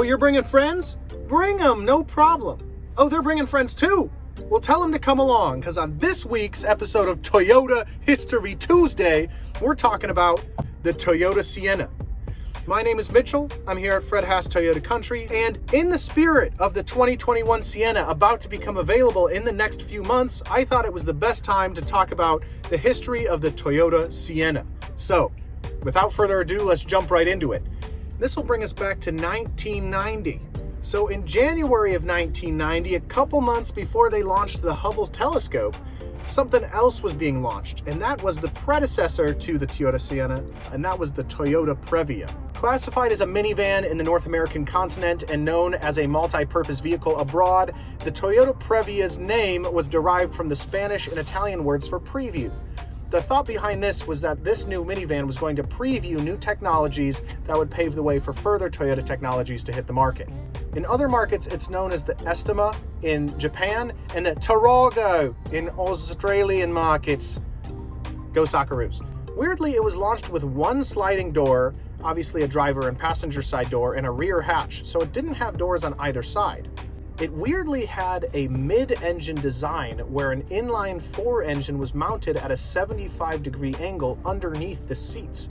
Oh, you're bringing friends? Bring them, no problem. Oh, they're bringing friends too. Well, tell them to come along, because on this week's episode of Toyota History Tuesday, we're talking about the Toyota Sienna. My name is Mitchell. I'm here at Fred Haas Toyota Country, and in the spirit of the 2021 Sienna about to become available in the next few months, I thought it was the best time to talk about the history of the Toyota Sienna. So, without further ado, let's jump right into it. This will bring us back to 1990. So in January of 1990, a couple months before they launched the Hubble telescope, something else was being launched, and that was the predecessor to the Toyota Sienna, and that was the Toyota Previa. Classified as a minivan in the North American continent and known as a multi-purpose vehicle abroad, the Toyota Previa's name was derived from the Spanish and Italian words for preview. The thought behind this was that this new minivan was going to preview new technologies that would pave the way for further Toyota technologies to hit the market. In other markets, it's known as the Estima in Japan and the Tarago in Australian markets. Go Socceroos. Weirdly, it was launched with one sliding door, obviously a driver and passenger side door, and a rear hatch, so it didn't have doors on either side. It weirdly had a mid-engine design where an inline-4 engine was mounted at a 75-degree angle underneath the seats.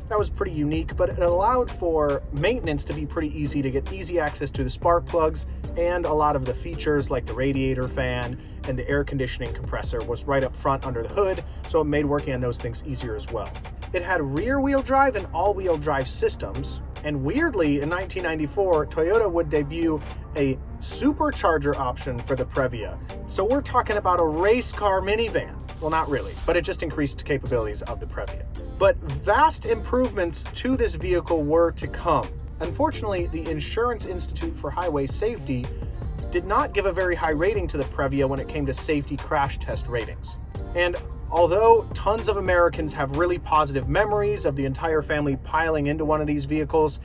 That was pretty unique, but it allowed for maintenance to be pretty easy, to get easy access to the spark plugs, and a lot of the features like the radiator fan and the air conditioning compressor was right up front under the hood, so it made working on those things easier as well. It had rear-wheel drive and all-wheel drive systems, and weirdly, in 1994, Toyota would debut a supercharger option for the Previa. So we're talking about a race car minivan. Well, not really, but it just increased capabilities of the Previa. But vast improvements to this vehicle were to come. Unfortunately, the Insurance Institute for Highway Safety did not give a very high rating to the Previa when it came to safety crash test ratings. And although tons of Americans have really positive memories of the entire family piling into one of these vehicles,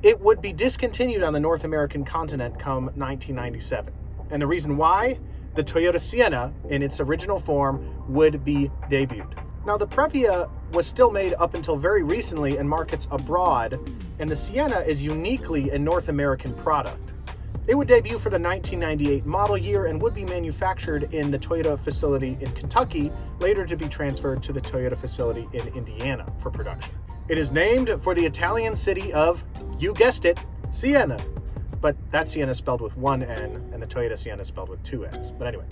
it would be discontinued on the North American continent come 1997. And the reason why? The Toyota Sienna, in its original form, would be debuted. Now, the Previa was still made up until very recently in markets abroad, and the Sienna is uniquely a North American product. It would debut for the 1998 model year and would be manufactured in the Toyota facility in Kentucky, later to be transferred to the Toyota facility in Indiana for production. It is named for the Italian city of, you guessed it, Sienna. But that Sienna is spelled with one N, and the Toyota Sienna is spelled with two N's. But anyway,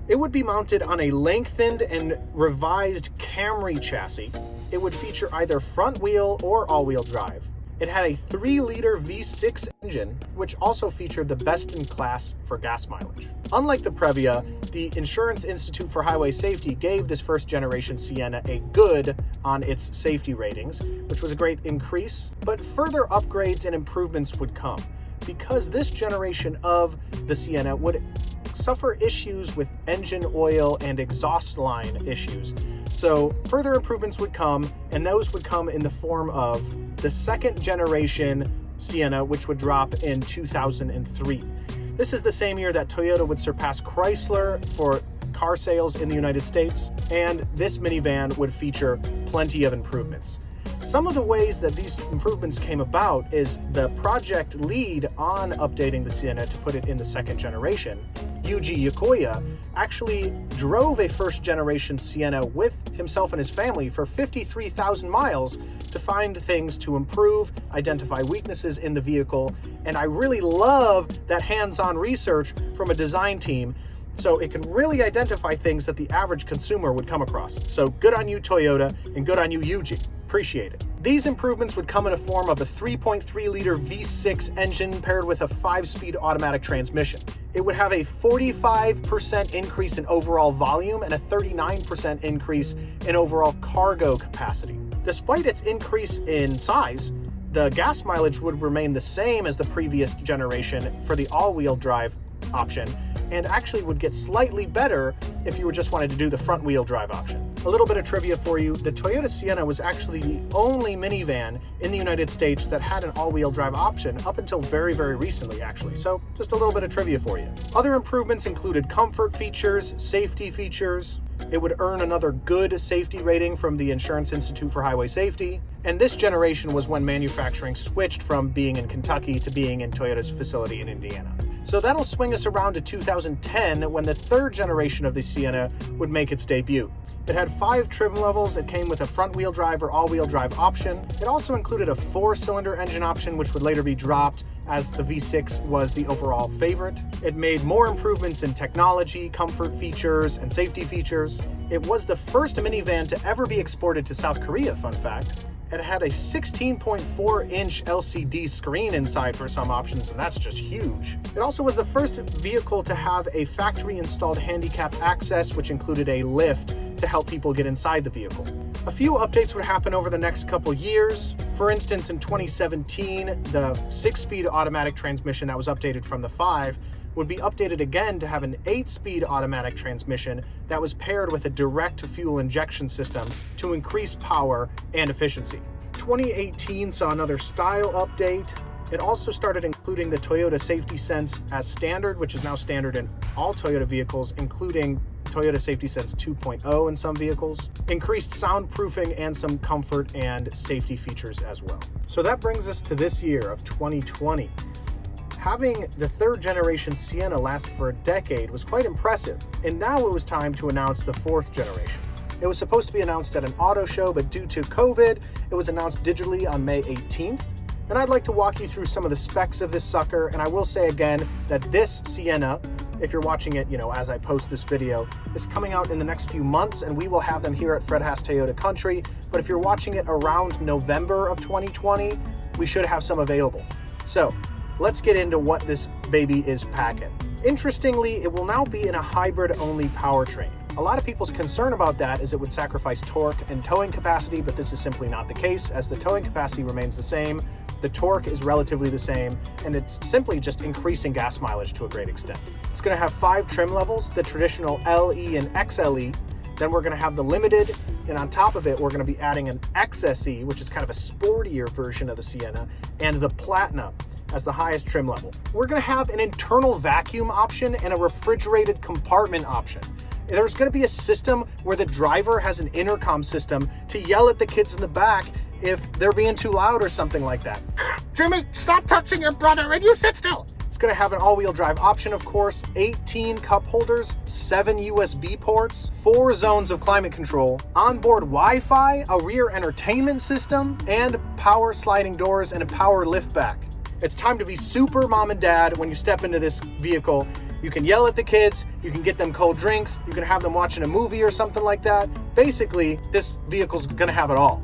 it would be mounted on a lengthened and revised Camry chassis. It would feature either front wheel or all-wheel drive. It had a 3-liter V6 engine, which also featured the best in class for gas mileage. Unlike the Previa, the Insurance Institute for Highway Safety gave this first-generation Sienna a good on its safety ratings, which was a great increase, but further upgrades and improvements would come, because this generation of the Sienna would suffer issues with engine oil and exhaust line issues. So further improvements would come, and those would come in the form of the second generation Sienna, which would drop in 2003. This is the same year that Toyota would surpass Chrysler for car sales in the United States, and this minivan would feature plenty of improvements. Some of the ways that these improvements came about is the project lead on updating the Sienna to put it in the second generation, Yuji Yokoya, actually drove a first-generation Sienna with himself and his family for 53,000 miles to find things to improve, identify weaknesses in the vehicle, and I really love that hands-on research from a design team so it can really identify things that the average consumer would come across. So good on you, Toyota, and good on you, Yuji. Appreciate it. These improvements would come in a form of a 3.3-liter V6 engine paired with a 5-speed automatic transmission. It would have a 45% increase in overall volume and a 39% increase in overall cargo capacity. Despite its increase in size, the gas mileage would remain the same as the previous generation for the all-wheel drive option, and actually would get slightly better if you just wanted to do the front wheel drive option. A little bit of trivia for you, the Toyota Sienna was actually the only minivan in the United States that had an all-wheel drive option up until very, very recently actually, so just a little bit of trivia for you. Other improvements included comfort features, safety features. It would earn another good safety rating from the Insurance Institute for Highway Safety, And this generation was when manufacturing switched from being in Kentucky to being in Toyota's facility in Indiana. So that'll swing us around to 2010 when the third generation of the Sienna would make its debut. It had 5 trim levels, it came with a front-wheel drive or all-wheel drive option. It also included a 4-cylinder engine option, which would later be dropped as the V6 was the overall favorite. It made more improvements in technology, comfort features, and safety features. It was the first minivan to ever be exported to South Korea, fun fact. It had a 16.4-inch LCD screen inside for some options, and that's just huge. It also was the first vehicle to have a factory-installed handicap access, which included a lift to help people get inside the vehicle. A few updates would happen over the next couple years. For instance, in 2017, the 6-speed automatic transmission that was updated from the 5 would be updated again to have an 8-speed automatic transmission that was paired with a direct fuel injection system to increase power and efficiency. 2018 saw another style update. It also started including the Toyota Safety Sense as standard, which is now standard in all Toyota vehicles, including Toyota Safety Sense 2.0 in some vehicles, increased soundproofing and some comfort and safety features as well. So that brings us to this year of 2020. Having the third generation Sienna last for a decade was quite impressive, and now it was time to announce the fourth generation. It was supposed to be announced at an auto show, but due to COVID, it was announced digitally on May 18th. And I'd like to walk you through some of the specs of this sucker, and I will say again that this Sienna, if you're watching it, as I post this video, is coming out in the next few months, and we will have them here at Fred Haas Toyota Country. But if you're watching it around November of 2020, we should have some available. So let's get into what this baby is packing. Interestingly, it will now be in a hybrid-only powertrain. A lot of people's concern about that is it would sacrifice torque and towing capacity, but this is simply not the case, as the towing capacity remains the same, the torque is relatively the same, and it's simply just increasing gas mileage to a great extent. It's going to have 5 trim levels, the traditional LE and XLE. Then we're going to have the Limited, and on top of it, we're going to be adding an XSE, which is kind of a sportier version of the Sienna, and the Platinum as the highest trim level. We're going to have an internal vacuum option and a refrigerated compartment option. There's going to be a system where the driver has an intercom system to yell at the kids in the back if they're being too loud or something like that. Jimmy, stop touching your brother and you sit still. It's going to have an all-wheel drive option, of course, 18 cup holders, 7 USB ports, 4 zones of climate control, onboard Wi-Fi, a rear entertainment system, and power sliding doors and a power lift back. It's time to be super mom and dad when you step into this vehicle. You can yell at the kids, you can get them cold drinks, you can have them watching a movie or something like that. Basically, this vehicle's gonna have it all.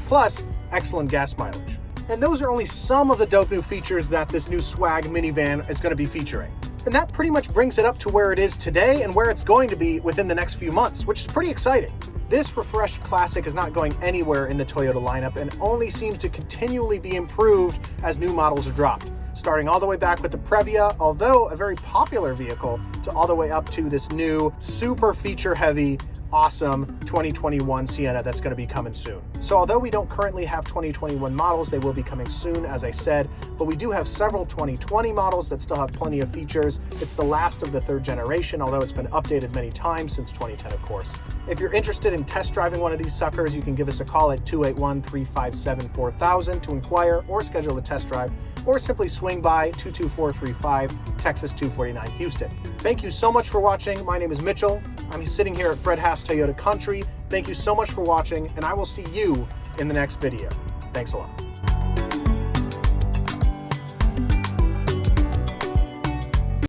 Plus, excellent gas mileage. And those are only some of the dope new features that this new swag minivan is gonna be featuring. And that pretty much brings it up to where it is today and where it's going to be within the next few months, which is pretty exciting. This refreshed classic is not going anywhere in the Toyota lineup and only seems to continually be improved as new models are dropped. Starting all the way back with the Previa, although a very popular vehicle, to all the way up to this new super feature heavy, awesome 2021 Sienna that's going to be coming soon. So although we don't currently have 2021 models, they will be coming soon, as I said, but we do have several 2020 models that still have plenty of features. It's the last of the third generation, although it's been updated many times since 2010, of course. If you're interested in test driving one of these suckers, you can give us a call at 281-357-4000 to inquire or schedule a test drive, or simply swing by 22435 Texas 249 Houston. Thank you so much for watching. My name is Mitchell. I'm sitting here at Fred Haas Toyota Country. Thank you so much for watching, and I will see you in the next video. Thanks a lot.